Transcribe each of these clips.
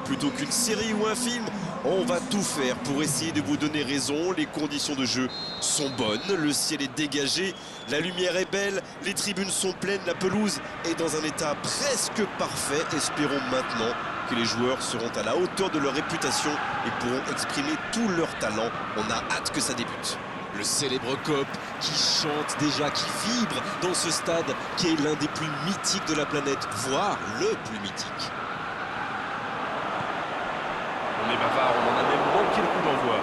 Plutôt qu'une série ou un film, on va tout faire pour essayer de vous donner raison. Les conditions de jeu sont bonnes, le ciel est dégagé, la lumière est belle, les tribunes sont pleines, la pelouse est dans un état presque parfait. Espérons maintenant que les joueurs seront à la hauteur de leur réputation et pourront exprimer tout leur talent. On a hâte que ça débute. Le célèbre Kop qui chante déjà, qui vibre dans ce stade qui est l'un des plus mythiques de la planète, voire le plus mythique. On est bavard, on en a même manqué le coup d'envoi.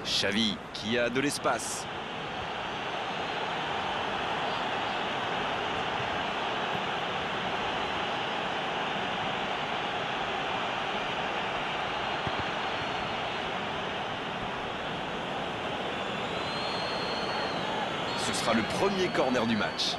Xavi qui a de l'espace. Ce sera le premier corner du match.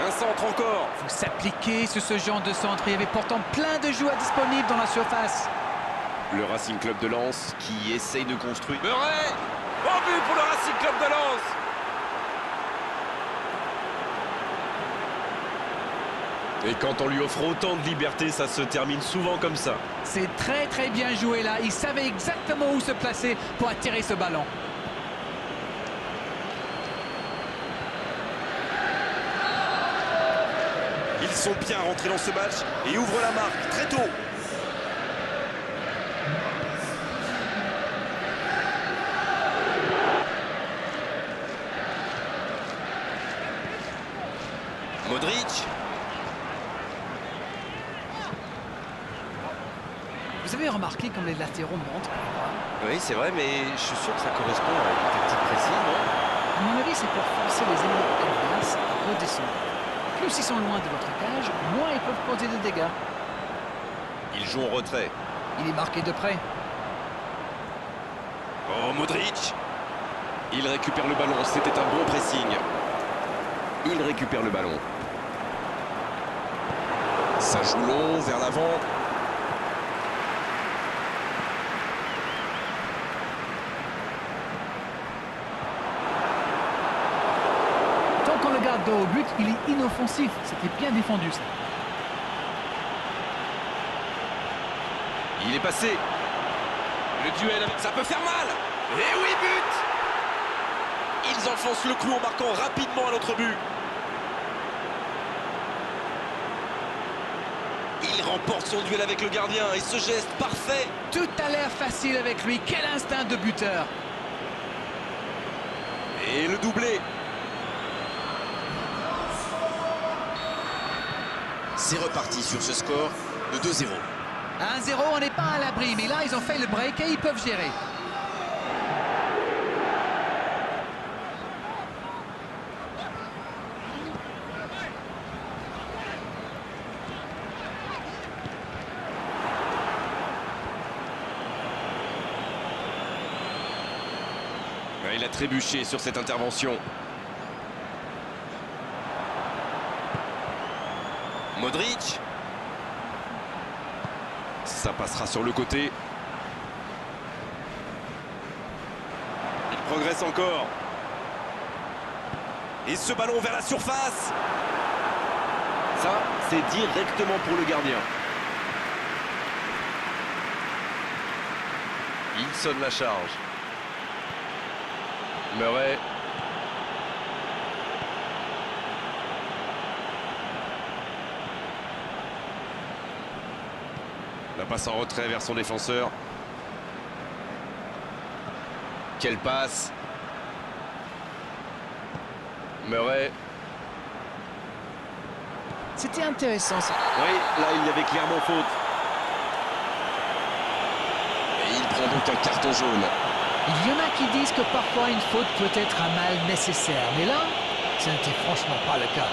Un centre encore. Il faut s'appliquer sur ce genre de centre. Il y avait pourtant plein de joueurs disponibles dans la surface. Le Racing Club de Lens qui essaye de construire. Meuret, au but pour le Racing Club de Lens. Et quand on lui offre autant de liberté, ça se termine souvent comme ça. C'est très bien joué là. Il savait exactement où se placer pour attirer ce ballon. Ils sont bien rentrés dans ce match et ouvrent la marque très tôt. Modric. Vous avez remarqué comme les latéraux montent? Oui, c'est vrai, mais je suis sûr que ça correspond à une tactique précise, non? À mon avis, c'est pour forcer les ennemis adverses à redescendre. Plus ils sont loin de votre cage, moins ils peuvent causer de dégâts. Ils jouent en retrait. Il est marqué de près. Oh, Modric. Il récupère le ballon, c'était un bon pressing. Il récupère le ballon. Ça joue long, vers l'avant. Tant qu'on le garde dos au but, il est inoffensif. C'était bien défendu ça. Il est passé. Le duel, ça peut faire mal. Et oui, but. Ils enfoncent le clou en marquant rapidement à l'autre but. Il remporte son duel avec le gardien et ce geste parfait. Tout a l'air facile avec lui. Quel instinct de buteur. Et le doublé. C'est reparti sur ce score de 2-0. 1-0, on n'est pas à l'abri, mais là, ils ont fait le break et ils peuvent gérer. Il a trébuché sur cette intervention. Modric. Ça passera sur le côté. Il progresse encore. Et ce ballon vers la surface. Ça, c'est directement pour le gardien. Il sonne la charge. Meuret. La passe en retrait vers son défenseur. Quelle passe. Meuret. C'était intéressant ça. Oui, là il y avait clairement faute. donc un carton jaune. Il y en a qui disent que parfois une faute peut être un mal nécessaire, mais là, ce n'était franchement pas le cas.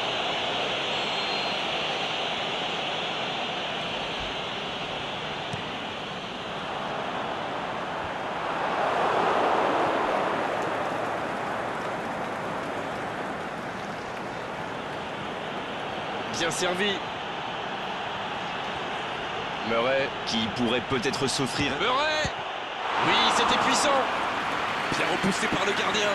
Bien servi. Murray. Qui pourrait peut-être s'offrir. Murray. Oui, c'était puissant. Bien repoussé par le gardien.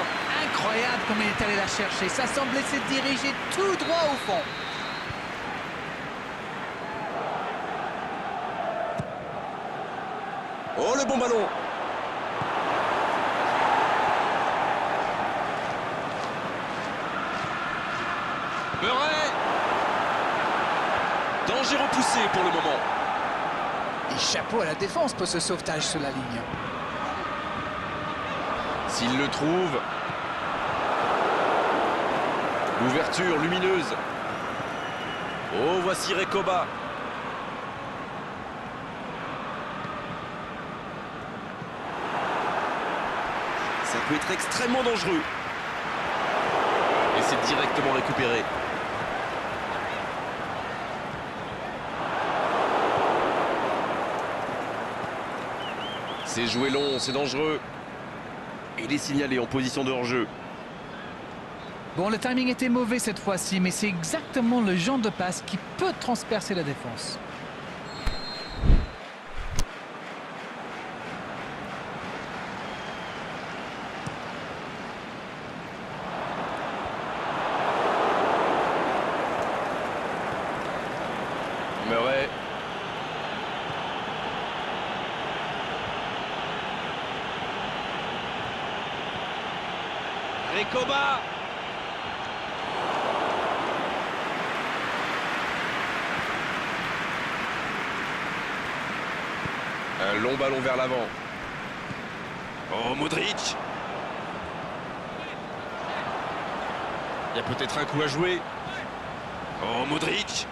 Incroyable comme il est allé la chercher. Ça semblait se diriger tout droit au fond. Oh, le bon ballon. Murray. Danger repoussé pour le moment. Et chapeau à la défense pour ce sauvetage sur la ligne. S'il le trouve. L'ouverture lumineuse. Oh, voici Recoba. Ça peut être extrêmement dangereux. Et c'est directement récupéré. C'est joué long, c'est dangereux. Il est signalé en position de hors-jeu. Bon, le timing était mauvais cette fois-ci, mais c'est exactement le genre de passe qui peut transpercer la défense. Murray. Recoba. Un long ballon vers l'avant. Oh, Modric. Il y a peut-être un coup à jouer. Oh, Modric.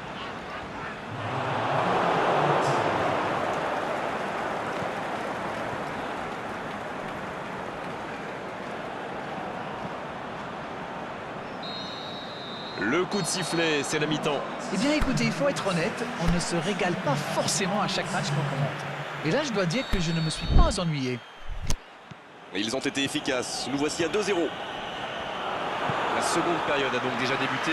Le coup de sifflet, c'est la mi-temps. Eh bien écoutez, il faut être honnête, on ne se régale pas forcément à chaque match qu'on commente. Et là, je dois dire que je ne me suis pas ennuyé. Ils ont été efficaces. Nous voici à 2-0. La seconde période a donc déjà débuté.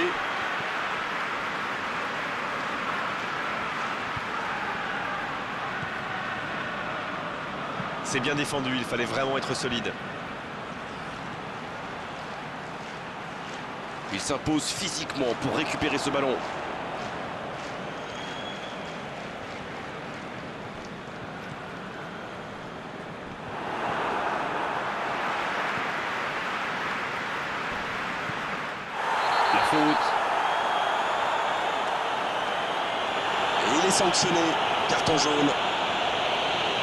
C'est bien défendu, il fallait vraiment être solide. Il s'impose physiquement pour récupérer ce ballon. La faute. Et il est sanctionné. Carton jaune.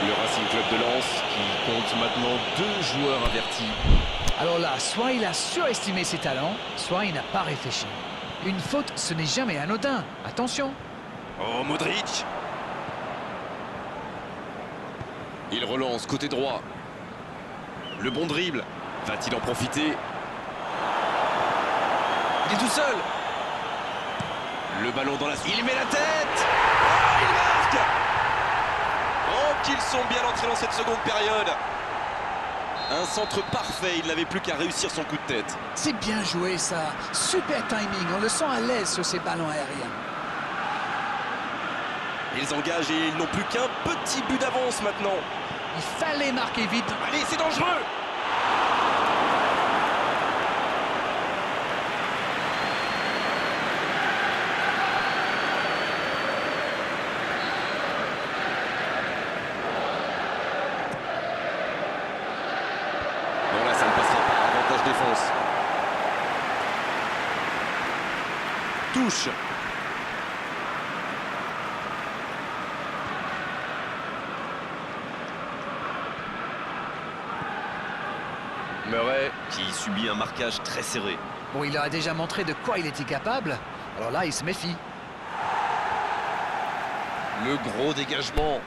Le Racing Club de Lens qui compte maintenant 2 joueurs avertis. Alors là, soit il a surestimé ses talents, soit il n'a pas réfléchi. Une faute, ce n'est jamais anodin. Attention. Oh, Modric. Il relance côté droit. Le bon dribble. Va-t-il en profiter? Il est tout seul. Le ballon dans la... Il met la tête. Oh, il marque. Oh, qu'ils sont bien entrés dans cette seconde période. Un centre parfait, il n'avait plus qu'à réussir son coup de tête. C'est bien joué ça. Super timing, on le sent à l'aise sur ces ballons aériens. Ils engagent et ils n'ont plus qu'un petit but d'avance maintenant. Il fallait marquer vite. Allez, c'est dangereux. Non, là, ça ne passera pas. Avantage défense. Touche. Murray. Qui subit un marquage très serré. Bon, il a déjà montré de quoi il était capable. Alors là, il se méfie. Le gros dégagement.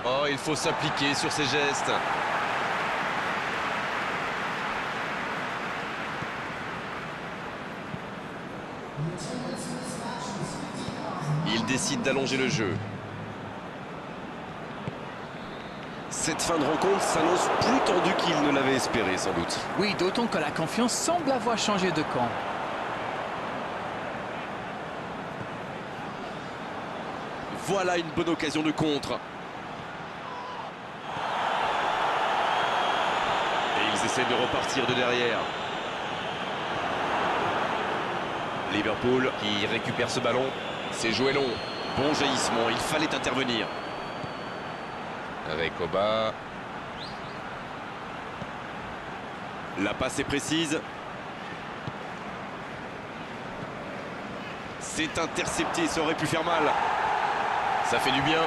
Oh, il faut s'appliquer sur ses gestes. Il décide d'allonger le jeu. Cette fin de rencontre s'annonce plus tendue qu'il ne l'avait espéré, sans doute. Oui, d'autant que la confiance semble avoir changé de camp. Voilà une bonne occasion de contre. Et ils essaient de repartir de derrière. Liverpool qui récupère ce ballon. C'est joué long. Bon jaillissement, il fallait intervenir. Recoba. La passe est précise. C'est intercepté, ça aurait pu faire mal. Ça fait du bien.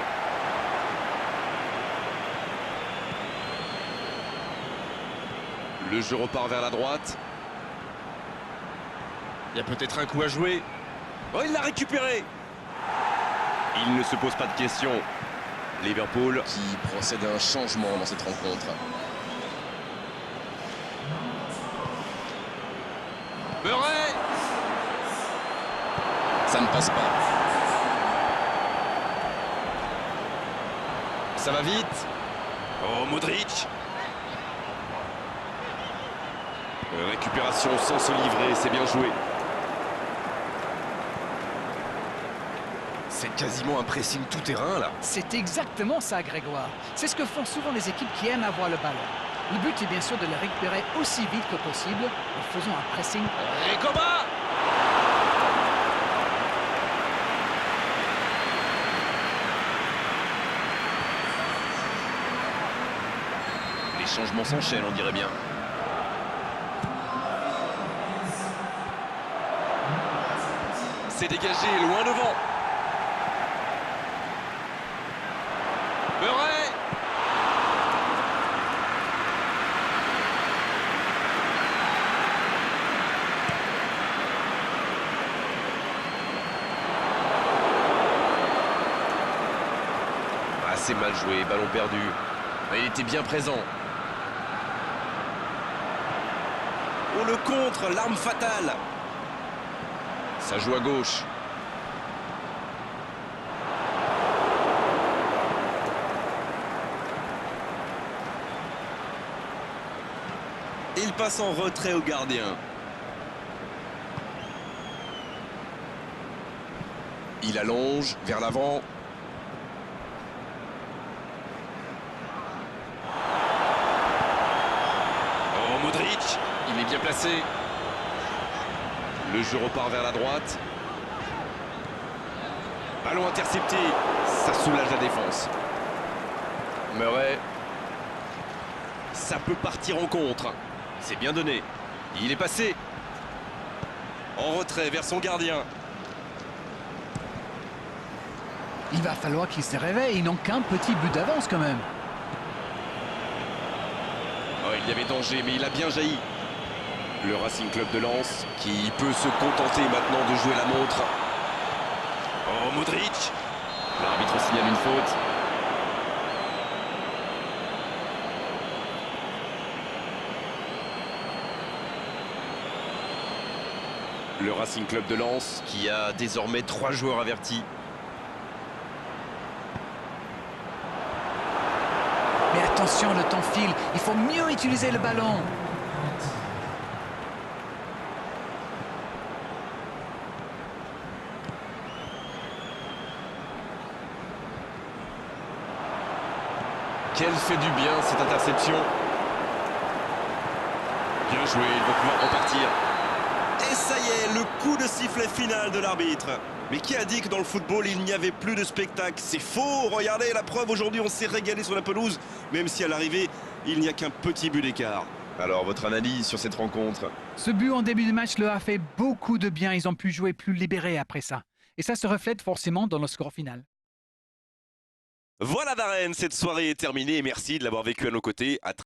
Le jeu repart vers la droite. Il y a peut-être un coup à jouer. Oh, il l'a récupéré. Il ne se pose pas de questions. Liverpool Qui procède à un changement dans cette rencontre. Murray. Ça ne passe pas. Ça va vite. Oh, Modric. Récupération sans se livrer, c'est bien joué. C'est quasiment un pressing tout-terrain, là. C'est exactement ça, Grégoire. C'est ce que font souvent les équipes qui aiment avoir le ballon. Le but est bien sûr de les récupérer aussi vite que possible en faisant un pressing. Recoba. Les changements s'enchaînent, on dirait bien. C'est dégagé, loin devant. Murray. Ah, c'est mal joué, ballon perdu. Il était bien présent. Oh, le contre, l'arme fatale. Ça joue à gauche. Il passe en retrait au gardien. Il allonge vers l'avant. Oh, Modric. Il est bien placé. Le jeu repart vers la droite. Ballon intercepté. Ça soulage la défense. Murray. Ça peut partir en contre. C'est bien donné. Il est passé. En retrait vers son gardien. Il va falloir qu'ils se réveillent. Ils n'ont qu'un petit but d'avance quand même. Oh, il y avait danger, mais il a bien jailli. Le Racing Club de Lens qui peut se contenter maintenant de jouer la montre. Oh, Modric. L'arbitre signale une faute. Le Racing Club de Lens qui a désormais 3 joueurs avertis. Mais attention, le temps file. Il faut mieux utiliser le ballon. Quelle fait du bien cette interception. Bien joué, il va pouvoir repartir. Et ça y est, le coup de sifflet final de l'arbitre. Mais qui a dit que dans le football, il n'y avait plus de spectacle? C'est faux. Regardez la preuve, aujourd'hui, on s'est régalé sur la pelouse. Même si à l'arrivée, il n'y a qu'un petit but d'écart. Alors, votre analyse sur cette rencontre? Ce but en début de match leur a fait beaucoup de bien. Ils ont pu jouer plus libérés après ça. Et ça se reflète forcément dans le score final. Voilà Darren, cette soirée est terminée. Merci de l'avoir vécu à nos côtés.